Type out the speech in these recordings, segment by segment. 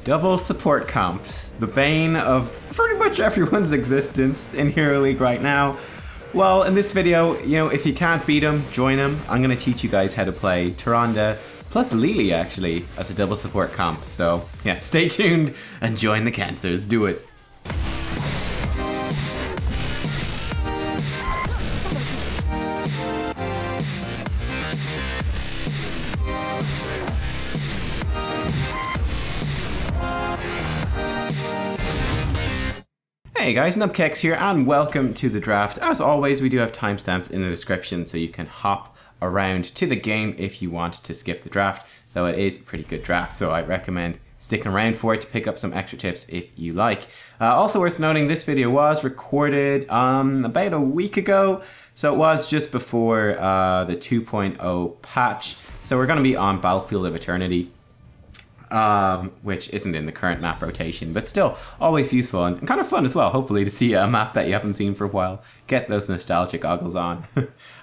Double support comps, the bane of pretty much everyone's existence in Hero League right now. Well, in this video, if you can't beat him, join him. I'm going to teach you guys how to play Tyrande plus Lily actually as a double support comp. So yeah, stay tuned and join the cancers. Do it. Hey guys, Nubkeks here and welcome to the draft. As always, we do have timestamps in the description so you can hop around to the game if you want to skip the draft, though it is a pretty good draft, so I'd recommend sticking around for it to pick up some extra tips if you like. Also worth noting, this video was recorded about a week ago, so it was just before the 2.0 patch, so we're going to be on Battlefield of Eternity. Which isn't in the current map rotation, but still always useful and kind of fun as well, hopefully, to see a map that you haven't seen for a while. Get those nostalgic goggles on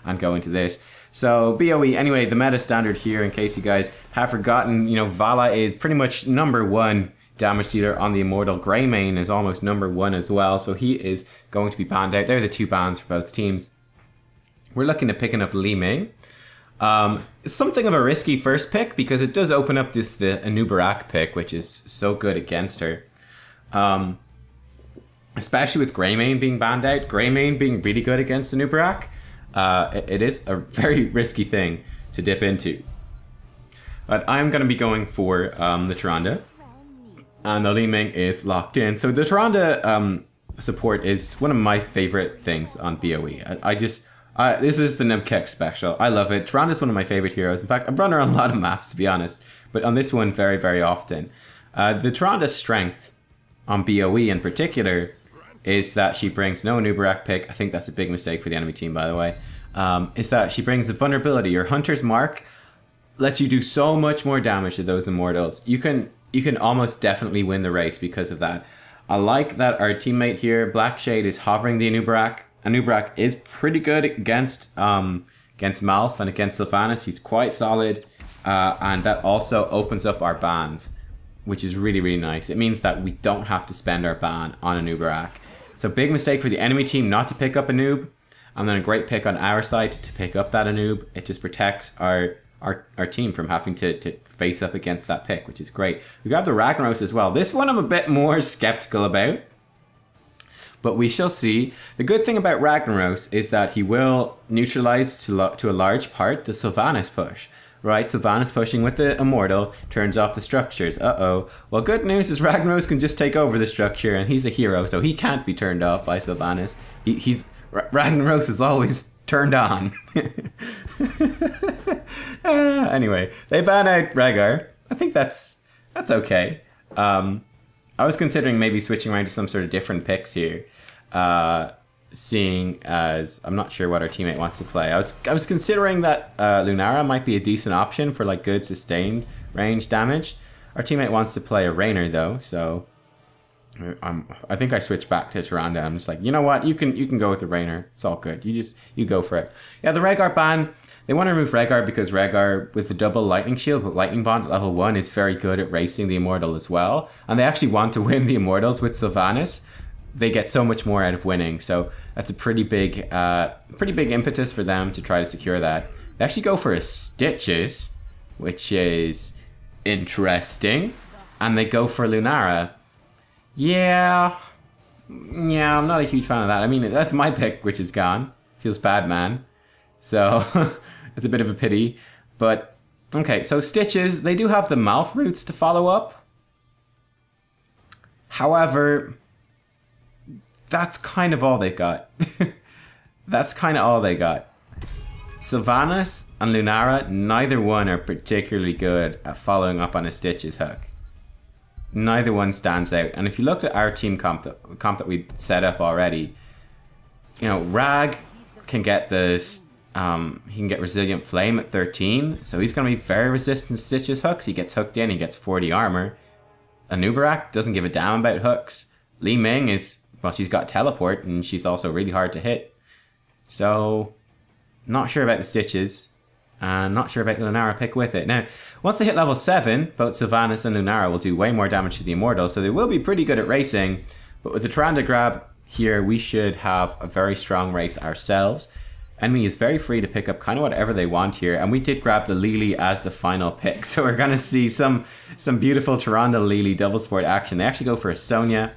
and go into this. So BOE, anyway, the meta standard here, in case you guys have forgotten, Vala is pretty much #1 damage dealer on the Immortal. Greymane is almost #1 as well, so he is going to be banned out. They're the two bans for both teams. We're looking at picking up Li Ming. It's something of a risky first pick because it does open up the Nubkeks pick, which is so good against her. Especially with Greymane being banned out, Greymane being really good against the Nubkeks. It is a very risky thing to dip into. But I'm going to be going for the Tyrande. And the Li Ming is locked in. So the Tyrande support is one of my favorite things on BOE. This is the Nubkeks special. I love it. Tyrande is one of my favorite heroes. In fact, I've run her on a lot of maps, to be honest. But on this one, very, very often. The Tyrande's strength on BOE in particular is that she brings no Nubkeks pick. I think that's a big mistake for the enemy team, by the way. Is that she brings the vulnerability. Your Hunter's Mark lets you do so much more damage to those Immortals. You can almost definitely win the race because of that. I like that our teammate here, Blackshade, is hovering the Nubkeks. Nubkeks is pretty good against Malf and against Sylvanas. He's quite solid, and that also opens up our bans, which is really, really nice. It means that we don't have to spend our ban on a Nubkeks. So big mistake for the enemy team not to pick up a noob, and then a great pick on our side to pick up that noob. It just protects our team from having to face up against that pick, which is great. We got the Ragnaros as well. This one I'm a bit more skeptical about, but we shall see. The good thing about Ragnaros is that he will neutralize to a large part the Sylvanas push. Right, Sylvanas pushing with the Immortal turns off the structures. Uh-oh. Well, good news is Ragnaros can just take over the structure, and he's a hero, so he can't be turned off by Sylvanas. Ragnaros is always turned on. Anyway, they ban out Rhaegar. I think that's okay. I was considering maybe switching around to some sort of different picks here, seeing as I'm not sure what our teammate wants to play. I was considering that Lunara might be a decent option for like good sustained range damage. Our teammate wants to play a Rainer though, so I think I switched back to Tyrande. I'm just like, you know what, you can go with the Rainer. It's all good. You go for it. Yeah, the Rhaegar ban. They want to remove Rhaegar because Rhaegar, with the double lightning shield with lightning bond at level 1, is very good at racing the Immortal as well. And they actually want to win the Immortals with Sylvanas. They get so much more out of winning. So that's a pretty big impetus for them to try to secure that. They actually go for a Stitches, which is interesting. And they go for Lunara. Yeah, I'm not a huge fan of that. I mean, that's my pick, which is gone. Feels bad, man. So it's a bit of a pity. But, okay, so Stitches, they do have the Malf roots to follow up. However, that's kind of all they got. That's kind of all they got. Sylvanas and Lunara, neither one are particularly good at following up on a Stitches hook. Neither one stands out. And if you looked at our team comp that we set up already, Rag can get this. He can get Resilient Flame at 13, so he's going to be very resistant to Stitches hooks. He gets hooked in, he gets 40 armor. A Nubkeks doesn't give a damn about hooks. Li Ming is, well, she's got teleport, and she's also really hard to hit. So, not sure about the Stitches. And not sure about the Lunara pick with it. Now, once they hit level 7, both Sylvanas and Lunara will do way more damage to the Immortals, so they will be pretty good at racing. But with the Tyrande grab here, we should have a very strong race ourselves. Enemy is very free to pick up kind of whatever they want here. And we did grab the Lily as the final pick. So we're going to see some beautiful Tyrande Lily double sport action. They actually go for a Sonya.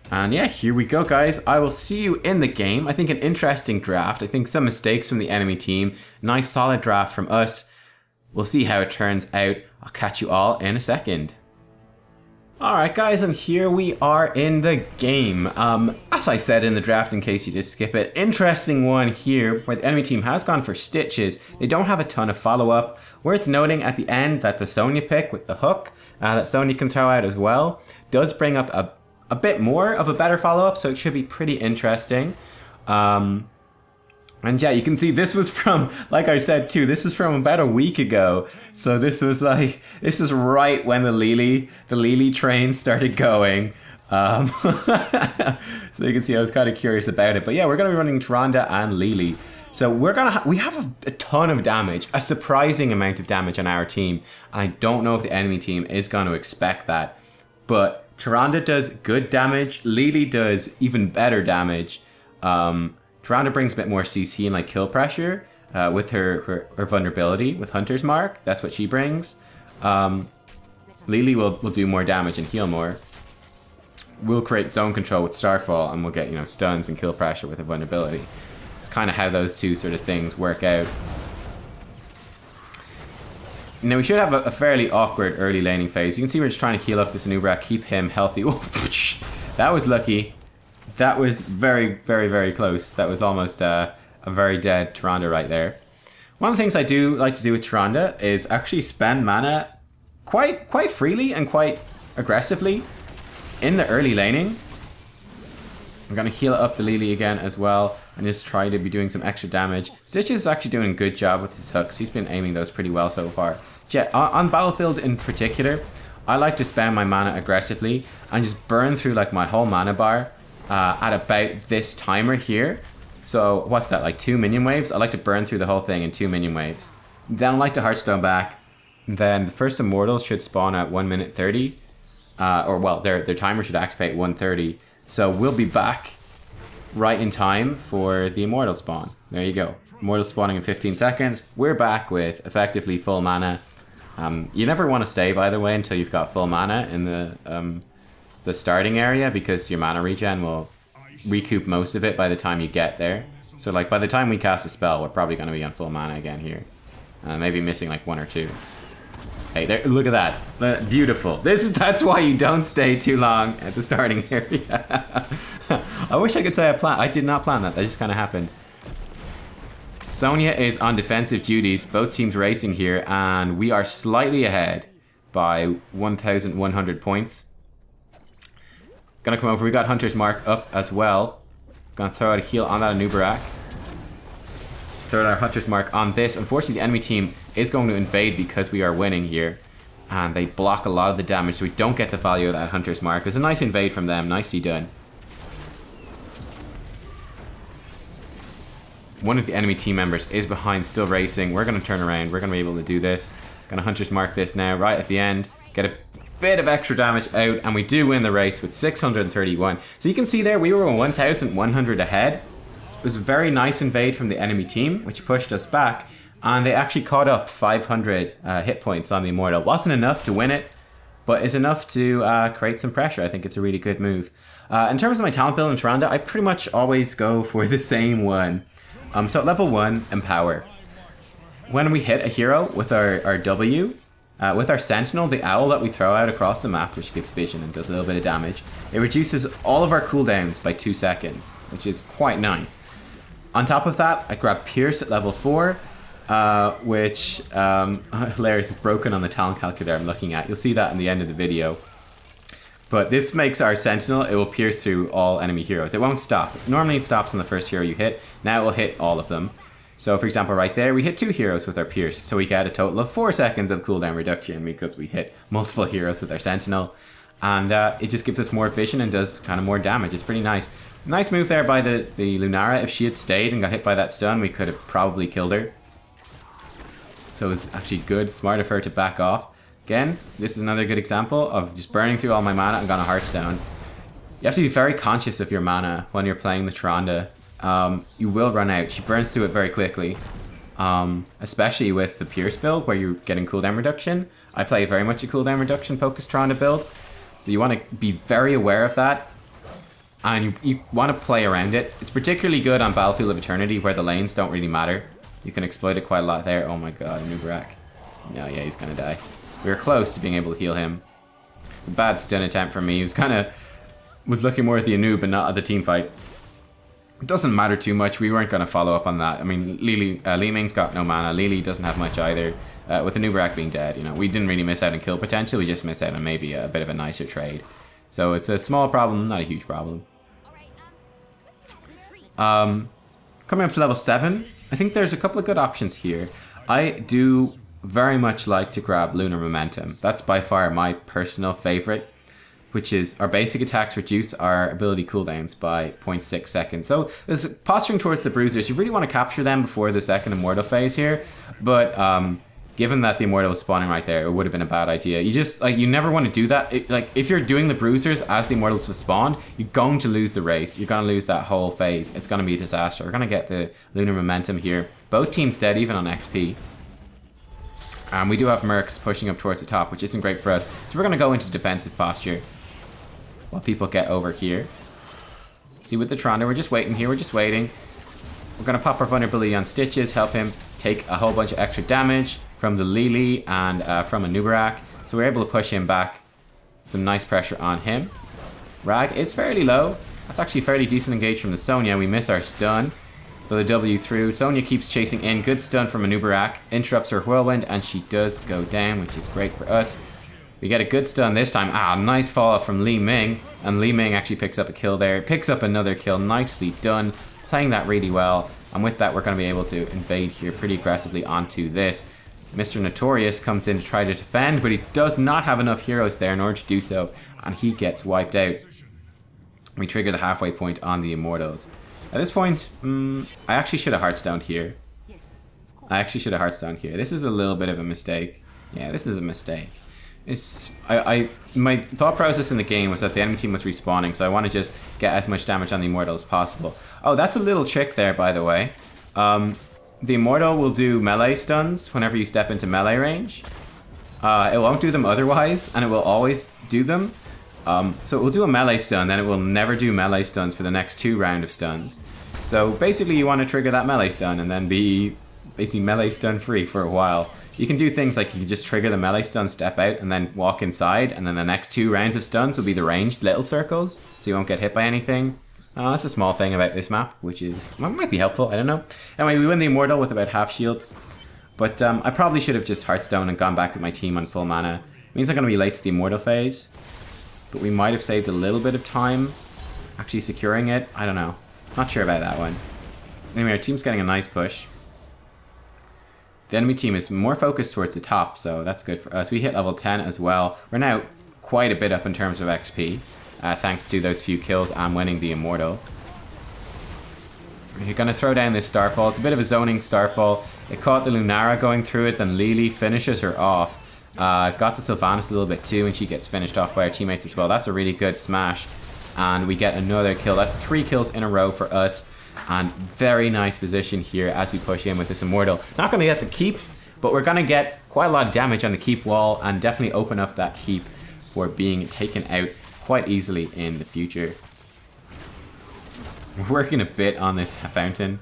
And yeah, here we go, guys. I will see you in the game. I think an interesting draft. I think some mistakes from the enemy team. Nice solid draft from us. We'll see how it turns out. I'll catch you all in a second. Alright guys, and here we are in the game. As I said in the draft, in case you just skip it, interesting one here where the enemy team has gone for Stitches. They don't have a ton of follow-up. Worth noting at the end that the Sonya pick with the hook that Sonya can throw out as well does bring up a bit more of a better follow-up, so it should be pretty interesting. And yeah, you can see this was from, like I said too, this was from about a week ago. So this was right when the Lily train started going. So you can see I was kind of curious about it. But yeah, we're going to be running Tyrande and Lily. So we have a ton of damage, a surprising amount of damage on our team. I don't know if the enemy team is going to expect that. But Tyrande does good damage. Lily does even better damage. Tyrande brings a bit more CC and like kill pressure with her vulnerability with Hunter's Mark. That's what she brings. Lily will do more damage and heal more. We'll create zone control with Starfall, and we'll get, you know, stuns and kill pressure with her vulnerability. It's kind of how those two sort of things work out. Now we should have a fairly awkward early laning phase. You can see we're just trying to heal up this Nubkeks, keep him healthy. Oh, that was lucky. That was very, very, very close. That was almost a very dead Tyrande right there. One of the things I do like to do with Tyrande is actually spend mana quite freely and quite aggressively in the early laning. I'm going to heal up the Lily again as well and just try to be doing some extra damage. Stitches is actually doing a good job with his hooks. He's been aiming those pretty well so far. Yeah, on Battlefield in particular, I like to spend my mana aggressively and just burn through like my whole mana bar at about this timer here. So what's that, like 2 minion waves? I like to burn through the whole thing in 2 minion waves. Then I like to Hearthstone back. Then the first Immortals should spawn at 1 minute 30. Or well, their timer should activate 1:30. So we'll be back right in time for the Immortal spawn. There you go. Immortal spawning in 15 seconds. We're back with effectively full mana. You never want to stay, by the way, until you've got full mana in the starting area, because your mana regen will recoup most of it by the time you get there. So like by the time we cast a spell, we're probably going to be on full mana again here. Maybe missing like 1 or 2. Hey, there, look at that. Beautiful. That's why you don't stay too long at the starting area. I wish I could say I did not plan that. That just kind of happened. Sonya is on defensive duties. Both teams racing here, and we are slightly ahead by 1,100 points. Gonna come over. We got Hunter's Mark up as well. Gonna throw out a heal on that Nubkeks. Throw out our Hunter's Mark on this. Unfortunately, the enemy team is going to invade because we are winning here. And they block a lot of the damage, so we don't get the value of that Hunter's Mark. It's a nice invade from them. Nicely done. One of the enemy team members is behind, still racing. We're going to turn around. We're going to be able to do this. Going to Hunter's Mark this now, right at the end. Get a bit of extra damage out, and we do win the race with 631. So you can see there, we were 1,100 ahead. It was a very nice invade from the enemy team, which pushed us back. And they actually caught up 500 hit points on the Immortal. Wasn't enough to win it, but it's enough to create some pressure. I think it's a really good move. In terms of my talent build in Tyrande, I pretty much always go for the same one. So at level 1, Empower. When we hit a hero with our W, with our Sentinel, the owl that we throw out across the map, which gets vision and does a little bit of damage, it reduces all of our cooldowns by 2 seconds, which is quite nice. On top of that, I grab Pierce at level 4, which, hilarious, is broken on the talent calculator I'm looking at. You'll see that in the end of the video. But this makes our Sentinel, it will pierce through all enemy heroes. It won't stop. Normally it stops on the first hero you hit. Now it will hit all of them. So for example, right there, we hit 2 heroes with our Pierce. So we get a total of 4 seconds of cooldown reduction because we hit multiple heroes with our Sentinel. And it just gives us more vision and does kind of more damage. It's pretty nice. Nice move there by the Lunara. If she had stayed and got hit by that stun, we could have probably killed her. So it's actually good, smart of her to back off. Again, this is another good example of just burning through all my mana and gonna Hearthstone. You have to be very conscious of your mana when you're playing the Tyrande. You will run out. She burns through it very quickly. Especially with the Pierce build where you're getting cooldown reduction. I play very much a cooldown reduction focused Tyrande build. So you want to be very aware of that. And you want to play around it. It's particularly good on Battlefield of Eternity where the lanes don't really matter. You can exploit it quite a lot there. Oh my god, Nubkeks. No, yeah, he's gonna die. We were close to being able to heal him. It's a bad stun attempt for me. He was looking more at the Anub and not at the team fight. It doesn't matter too much. We weren't going to follow up on that. I mean, Li Ming's got no mana. Lily doesn't have much either. With the Nubkeks being dead, you know, we didn't really miss out on kill potential. We just missed out on maybe a bit of a nicer trade. So it's a small problem, not a huge problem. Coming up to level 7, I think there's a couple of good options here. I do very much like to grab Lunar Momentum. That's by far my personal favorite, which is our basic attacks reduce our ability cooldowns by 0.6 seconds. So as posturing towards the bruisers, you really want to capture them before the second immortal phase here. But given that the immortal was spawning right there, it would have been a bad idea. You just, like, you never want to do that. If you're doing the bruisers as the immortals have spawned, you're going to lose the race. You're going to lose that whole phase. It's going to be a disaster. We're going to get the Lunar Momentum here. Both teams dead, even on XP. We do have Mercs pushing up towards the top, which isn't great for us. So we're going to go into defensive posture while people get over here. See, with the Tyrande, we're just waiting here. We're just waiting. We're going to pop our vulnerability on Stitches, help him take a whole bunch of extra damage from the Lily and from a Nubkeks. So we're able to push him back. Some nice pressure on him. Rag is fairly low. That's actually fairly decent engage from the Sonya. We miss our stun. So the W through. Sonya keeps chasing in. Good stun from a Nubkeks. Interrupts her whirlwind and she does go down, which is great for us. We get a good stun this time. Nice follow from Li Ming. And Li Ming actually picks up a kill there. Picks up another kill. Nicely done. Playing that really well. And with that, we're going to be able to invade here pretty aggressively onto this. Mr. Notorious comes in to try to defend, but he does not have enough heroes there in order to do so. And he gets wiped out. We trigger the halfway point on the Immortals. At this point, I actually should have Hearthstoned here. This is a little bit of a mistake. Yeah, this is a mistake. My thought process in the game was that the enemy team was respawning, so I want to just get as much damage on the Immortal as possible. Oh, that's a little trick there, by the way. The Immortal will do melee stuns whenever you step into melee range. It won't do them otherwise, and it will always do them. So it will do a melee stun, then it will never do melee stuns for the next 2 rounds of stuns. So basically you want to trigger that melee stun and then be basically melee stun free for a while. You can do things like you can just trigger the melee stun, step out, and then walk inside, and then the next 2 rounds of stuns will be the ranged little circles, so you won't get hit by anything. That's a small thing about this map, which is, well, might be helpful, I don't know. Anyway, we win the Immortal with about half shields, but I probably should have just Hearthstone and gone back with my team on full mana. It means I'm going to be late to the Immortal phase, but we might have saved a little bit of time actually securing it. I don't know. Not sure about that one. Anyway, our team's getting a nice push. The enemy team is more focused towards the top, so that's good for us. We hit level 10 as well. We're now quite a bit up in terms of XP, thanks to those few kills and winning the Immortal. We're going to throw down this Starfall. It's a bit of a zoning Starfall. It caught the Lunara going through it, then Lily finishes her off. Got the Sylvanas a little bit too, and she gets finished off by our teammates as well. That's a really good smash. And we get another kill. That's 3 kills in a row for us. And very nice position here as we push in with this Immortal. Not going to get the keep, but we're going to get quite a lot of damage on the keep wall and definitely open up that keep for being taken out quite easily in the future. We're working a bit on this fountain.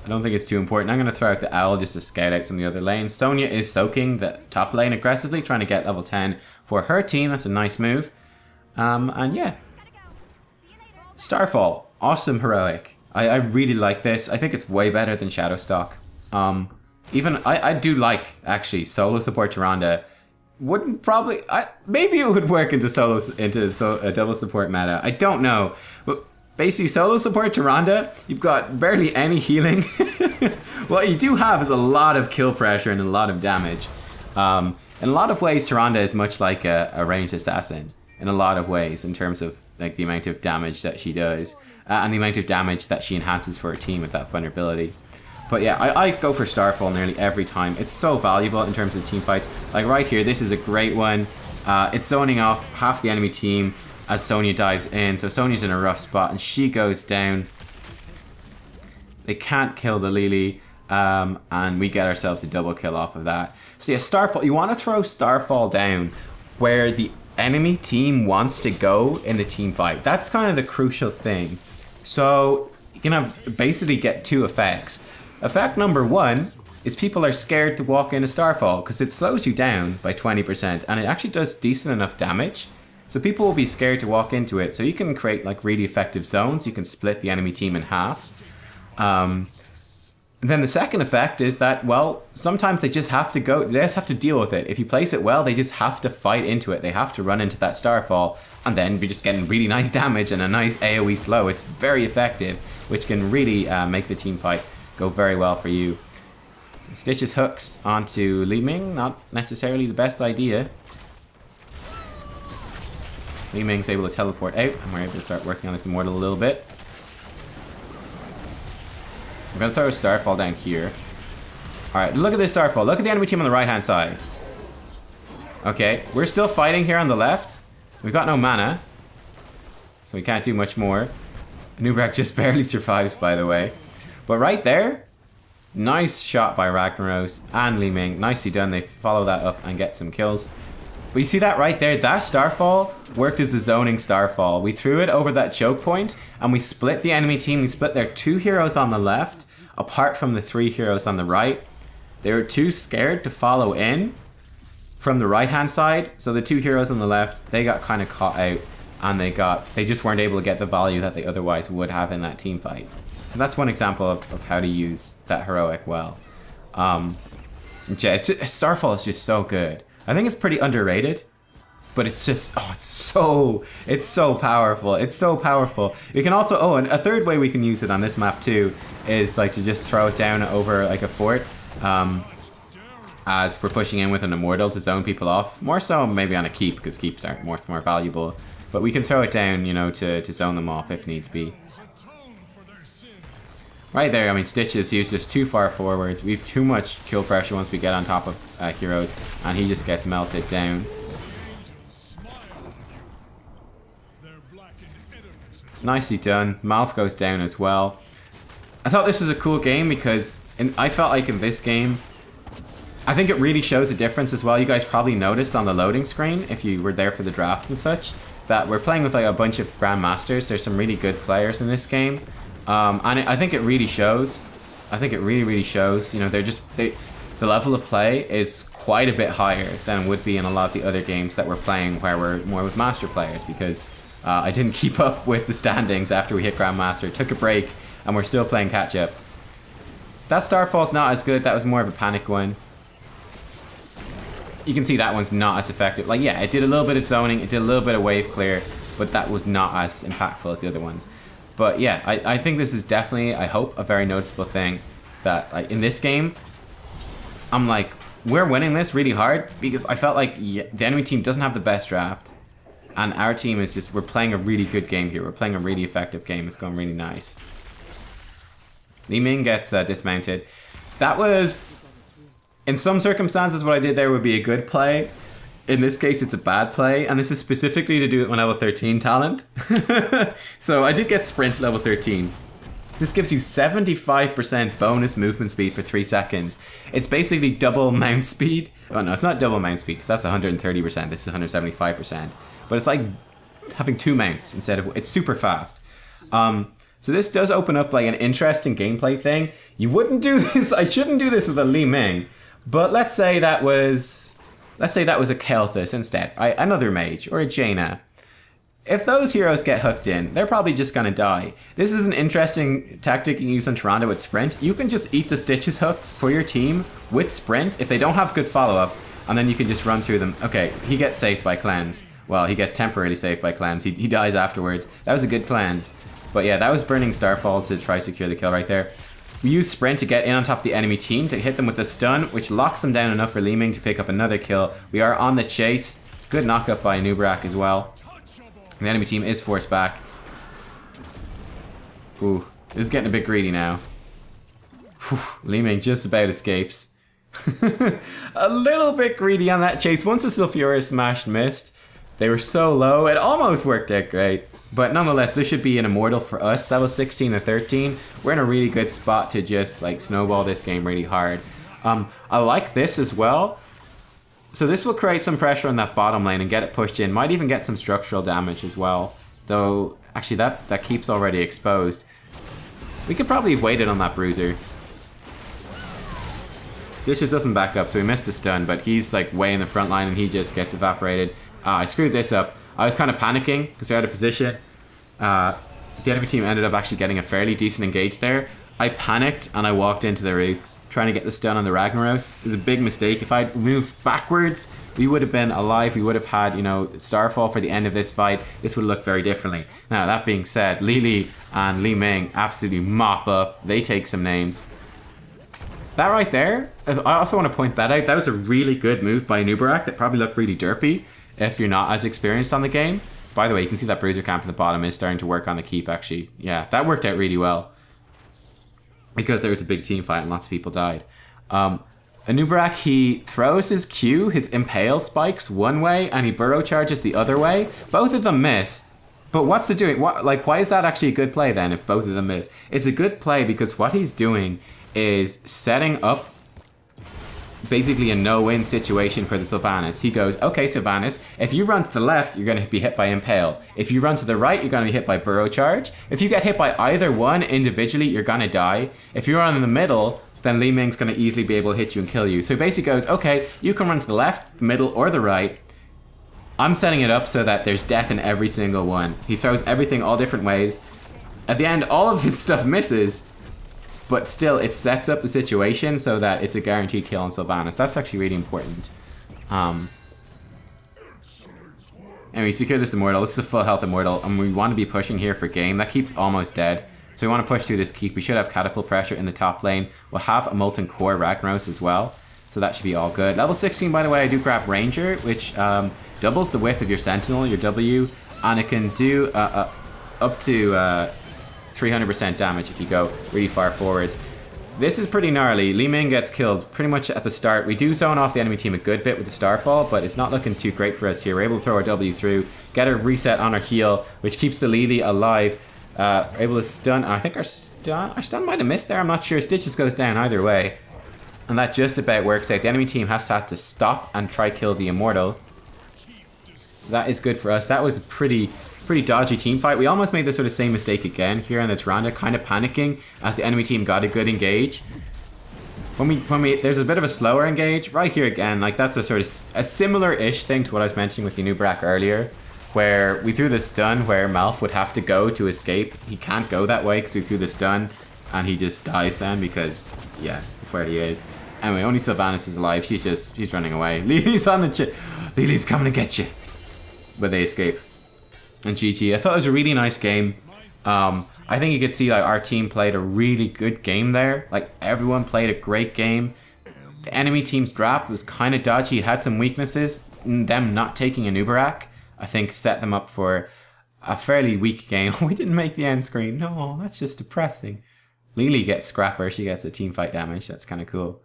I don't think it's too important. I'm going to throw out the Owl just to scout out some of the other lanes. Sonya is soaking the top lane aggressively, trying to get level 10 for her team. That's a nice move. And yeah. Starfall. Awesome heroic. I really like this. I think it's way better than Shadowstock. Even I do like actually solo support Tyrande. Wouldn't probably maybe it would work into a double support meta. I don't know. But basically solo support Tyrande, you've got barely any healing. What you do have is a lot of kill pressure and a lot of damage. In a lot of ways Tyrande is much like a ranged assassin. In a lot of ways, in terms of like the amount of damage that she does. And the amount of damage that she enhances for her team with that vulnerability. But yeah, I go for Starfall nearly every time. It's so valuable in terms of team fights. Like right here, this is a great one. It's zoning off half the enemy team as Sonya dives in. So Sonya's in a rough spot and she goes down. They can't kill the Lily. And we get ourselves a double kill off of that. So yeah, Starfall, you want to throw Starfall down where the enemy team wants to go in the team fight. That's kind of the crucial thing. So you can have basically get two effects. Effect number one is people are scared to walk into Starfall because it slows you down by 20% and it actually does decent enough damage. So people will be scared to walk into it. So you can create like really effective zones. You can split the enemy team in half. Then the second effect is that, well, sometimes they just have to go, they just have to deal with it. If you place it well, they just have to fight into it. They have to run into that Starfall, and then you're just getting really nice damage and a nice AoE slow. It's very effective, which can really make the team fight go very well for you. Stitch's hooks onto Li Ming, not necessarily the best idea. Li Ming's able to teleport out, and we're able to start working on this Immortal a little bit. I'm going to throw a Starfall down here. Alright, look at this Starfall. Look at the enemy team on the right-hand side. Okay, we're still fighting here on the left. We've got no mana, so we can't do much more. Nubkeks just barely survives, by the way. But right there, nice shot by Ragnaros and Li Ming. Nicely done. They follow that up and get some kills. But you see that right there? That Starfall worked as a zoning Starfall. We threw it over that choke point and we split the enemy team. We split their 2 heroes on the left apart from the 3 heroes on the right. They were too scared to follow in from the right hand side. So the 2 heroes on the left, they got kind of caught out and they just weren't able to get the value that they otherwise would have in that team fight. So that's one example of how to use that heroic well. Starfall is just so good. I think it's pretty underrated, but it's just, oh, it's so powerful. It's so powerful. You can also, oh, and a third way we can use it on this map too is like to just throw it down over like a fort as we're pushing in with an Immortal to zone people off. More so maybe on a keep because keeps are more valuable. But we can throw it down, you know, to zone them off if needs be. Right there, I mean, Stitches, he was just too far forwards. We have too much kill pressure once we get on top of heroes, and he just gets melted down. Nicely done. Malf goes down as well. I thought this was a cool game because I felt like in this game, I think it really shows a difference as well. You guys probably noticed on the loading screen, if you were there for the draft and such, that we're playing with like a bunch of Grandmasters. There's some really good players in this game. And I think it really shows. I think it really shows. You know, the level of play is quite a bit higher than would be in a lot of the other games that we're playing where we're more with master players because I didn't keep up with the standings after we hit Grandmaster. Took a break and we're still playing catch up. That Starfall's not as good. That was more of a panic one. You can see that one's not as effective. Like, yeah, it did a little bit of zoning. It did a little bit of wave clear, but that was not as impactful as the other ones. But yeah, I think this is definitely, I hope, a very noticeable thing that like, in this game, I'm like, we're winning this really hard because I felt like the enemy team doesn't have the best draft. And our team is just, we're playing a really good game here. We're playing a really effective game. It's going really nice. Li Ming gets dismounted. That was, in some circumstances, what I did there would be a good play. In this case, it's a bad play, and this is specifically to do with my level 13 talent. So I did get sprint level 13. This gives you 75% bonus movement speed for 3 seconds. It's basically double mount speed. Oh no, it's not double mount speed, because that's 130%. This is 175%. But it's like having 2 mounts instead of, it's super fast. So this does open up like an interesting gameplay thing. You wouldn't do this, I shouldn't do this with a Li Ming, but let's say that was a Kel'Thas instead, right? Another mage or a Jaina. If those heroes get hooked in, they're probably just gonna die. This is an interesting tactic you can use on Tyrande with sprint. You can just eat the Stitches hooks for your team with sprint if they don't have good follow-up, and then you can just run through them. Okay, he gets saved by cleanse. Well, he gets temporarily saved by cleanse. He dies afterwards. That was a good cleanse. But yeah, that was burning Starfall to try secure the kill right there. We use sprint to get in on top of the enemy team to hit them with the stun, which locks them down enough for Li Ming to pick up another kill. We are on the chase. Good knockup by Nubkeks as well. The enemy team is forced back. Ooh, this is getting a bit greedy now. Li Ming just about escapes. A little bit greedy on that chase. Once the Sulfura smashed missed, they were so low, it almost worked out great. But nonetheless, this should be an immortal for us. Level 16 or 13. We're in a really good spot to just like snowball this game really hard. I like this as well. So this will create some pressure on that bottom lane and get it pushed in. Might even get some structural damage as well. Though, actually that keeps already exposed. We could probably have waited on that bruiser. Stitches doesn't back up, so we missed the stun, but he's like way in the front line and he just gets evaporated. I screwed this up. I was kind of panicking because they're out of position. The enemy team ended up actually getting a fairly decent engage there. I panicked and I walked into the roots, trying to get the stun on the Ragnaros. It was a big mistake. If I'd moved backwards, we would have been alive. We would have had, you know, Starfall for the end of this fight. This would look very differently. Now, that being said, Li and Li Ming absolutely mop up. They take some names. That right there, I also want to point that out. That was a really good move by Nubkeks that probably looked really derpy if you're not as experienced on the game. By the way, you can see that bruiser camp in the bottom is starting to work on the keep, actually. Yeah, that worked out really well. Because there was a big team fight and lots of people died. Nubkeks, he throws his Q, his Impale spikes one way, and he burrow charges the other way. Both of them miss. But what's it doing? Why is that actually a good play then if both of them miss? It's a good play because what he's doing is setting up basically a no-win situation for the Sylvanas. He goes, okay, Sylvanas, if you run to the left, you're going to be hit by Impale. If you run to the right, you're going to be hit by Burrow Charge. If you get hit by either one individually, you're going to die. If you're on in the middle, then Li Ming's going to easily be able to hit you and kill you. So he basically goes, okay, you can run to the left, the middle, or the right. I'm setting it up so that there's death in every single one. He throws everything all different ways. At the end, all of his stuff misses. But still, it sets up the situation so that it's a guaranteed kill on Sylvanas. That's actually really important. Anyway, secure this immortal. This is a full health immortal, and we want to be pushing here for game. That keep's almost dead. So we want to push through this keep. We should have catapult pressure in the top lane. We'll have a Molten Core Ragnaros as well. So that should be all good. Level 16, by the way, I do grab Ranger, which doubles the width of your Sentinel, your W, and it can do up to 300% damage if you go really far forward. This is pretty gnarly. Li Ming gets killed pretty much at the start. We do zone off the enemy team a good bit with the Starfall, but it's not looking too great for us here. We're able to throw our W through, get a reset on our heal, which keeps the Lily alive. Able to stun. I think our stun might have missed there. I'm not sure. Stitches goes down either way. And that just about works out. The enemy team has had to stop and try kill the Immortal. So that is good for us. That was a pretty dodgy team fight. We almost made the sort of same mistake again here on the Tyrande, kind of panicking as the enemy team got a good engage. When we there's a bit of a slower engage right here again. Like that's a sort of a similar-ish thing to what I was mentioning with the Nubkeks earlier, where we threw the stun where Malf would have to go to escape. He can't go that way because we threw the stun, and he just dies then because yeah, of where he is. Anyway, only Sylvanas is alive. She's running away. Lily's on the chip. Lily's coming to get you, but they escape. And GG. I thought it was a really nice game. I think you could see like our team played a really good game there. Like everyone played a great game. The enemy team's draft was kind of dodgy. It had some weaknesses. Them not taking a Nubkeks, I think, set them up for a fairly weak game. We didn't make the end screen. No, that's just depressing. Lily gets Scrapper. She gets the team fight damage. That's kind of cool.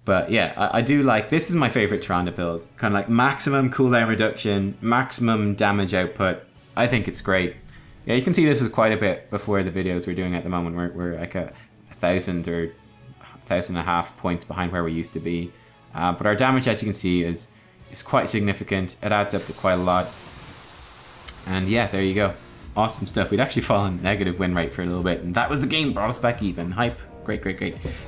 But yeah, I do like, this is my favorite Tyrande build. Kind of like maximum cooldown reduction, maximum damage output. I think it's great. Yeah, you can see this is quite a bit before the videos we're doing at the moment. We're like a 1,000 or 1,500 points behind where we used to be. But our damage, as you can see, is quite significant. It adds up to quite a lot. And yeah, there you go. Awesome stuff. We'd actually fallen negative win rate for a little bit, and that was the game. Brought us back even. Hype. Great.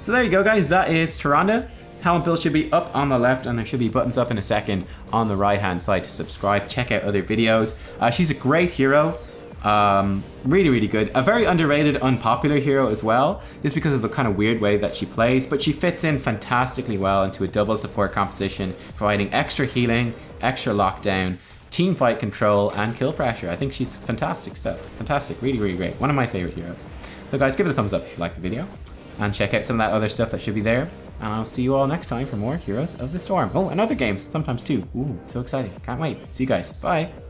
So there you go, guys. That is Tyrande. Talent build should be up on the left, and there should be buttons up in a second on the right hand side to subscribe. Check out other videos. She's a great hero. Really good. A very underrated, unpopular hero as well, just because of the kind of weird way that she plays, but she fits in fantastically well into a double support composition, providing extra healing, extra lockdown, team fight control, and kill pressure. I think she's fantastic stuff. Fantastic. Really great. One of my favorite heroes. So guys, give it a thumbs up if you like the video, and check out some of that other stuff that should be there. And I'll see you all next time for more Heroes of the Storm. Oh, and other games sometimes too. Ooh, so exciting. Can't wait. See you guys. Bye.